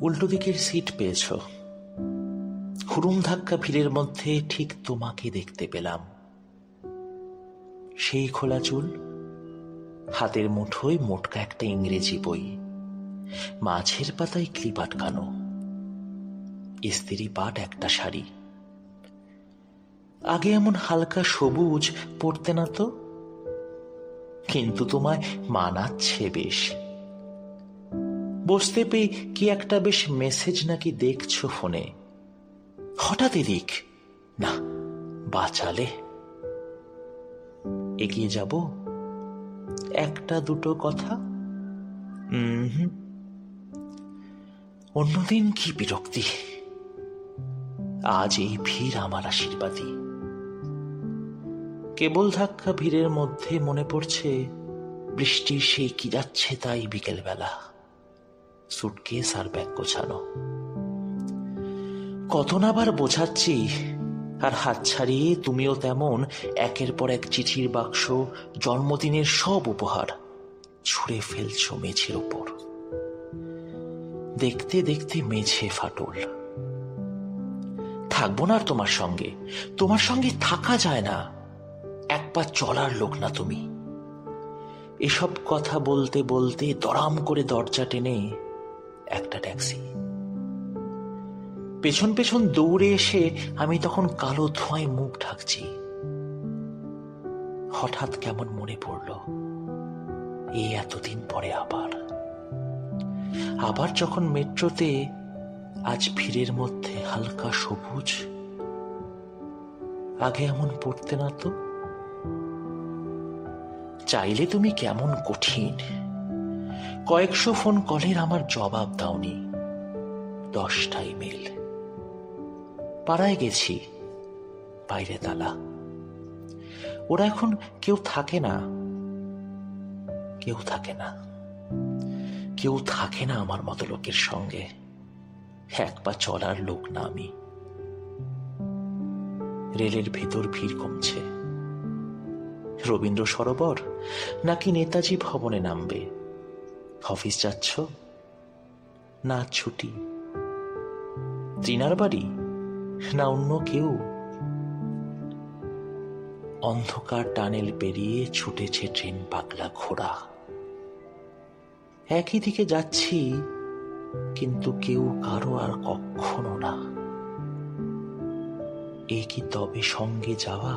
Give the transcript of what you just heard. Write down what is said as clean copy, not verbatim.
উল্টো দিকের সিট পেয়েছ। হুড়ুম ধাক্কা ভিড়ের মধ্যে ঠিক তোমাকে দেখতে পেলাম। সেই খোলা চুল, হাতের মুঠোয় মোটকা একটা ইংরেজি বই, মাছের পাতায় ক্লিপ আটকানো, ইস্ত্রি পাট একটা শাড়ি। আগে এমন হালকা সবুজ পড়তে না তো, কিন্তু তোমায় মানাচ্ছে বেশ। বসতে পেয়ে কি একটা বেশ মেসেজ নাকি দেখছো ফোনে। হঠাৎ এদিক না, বাঁচালে। এগিয়ে যাব, একটা দুটো কথা। অন্যদিন কি বিরক্তি, আজ এই ভিড় আমার আশীর্বাদী। কেবল ধাক্কা ভিড়ের মধ্যে মনে পড়ছে বৃষ্টি সেই কি যাচ্ছে তাই বিকেলবেলা, সুটকেস আর ব্যাগ গোছানো। কত নাবার বোঝাচ্ছি, আর হাত ছাড়িয়ে তুমিও তেমন একের পর এক চিঠির বাক্স, জন্মদিনের সব উপহার ছুঁড়ে ফেলছো মেঝের ওপর। দেখতে দেখতে মেঝে ফাটল। থাকবো না আর তোমার সঙ্গে, তোমার সঙ্গে থাকা যায় না। এক পা চলার লোক না তুমি। এসব কথা বলতে বলতে দরাম করে দরজা টেনে একটা ট্যাক্সি। পেছন পেছন দৌড়ে এসে আমি তখন কালো ধোঁয়ায় মুখ ঢাকছি। হঠাৎ কেমন মনে পড়ল, এই এতদিন পরে আবার যখন মেট্রোতে, আজ ভিড়ের মধ্যে হালকা সবুজ। আগে এমন পড়তে না তো। চাইলে তুমি কেমন কঠিন, কয়েকশো ফোন কলের আমার জবাব দাওনি, 10টা ইমেল। পাড়ায় গেছি, বাইরে তালা। ওরা এখন কেউ থাকে না, কেউ থাকে না, কেউ থাকে না আমার মতো লোকের সঙ্গে। এক পা চলার লোক না আমি। রেলের ভেতর ভিড় কমছে। রবীন্দ্র সরোবর নাকি নেতাজি ভবনে নামবে? অফিস যাচ্ছ না ছুটি? ত্রিনার বাড়ি না অন্য কেউ? অন্ধকার টানেল পেরিয়ে ছুটেছে ট্রেন পাগলা ঘোড়া। একই দিকে যাচ্ছি, কিন্তু কেউ কারো আর কখনো না। এ কি তবে সঙ্গে যাওয়া?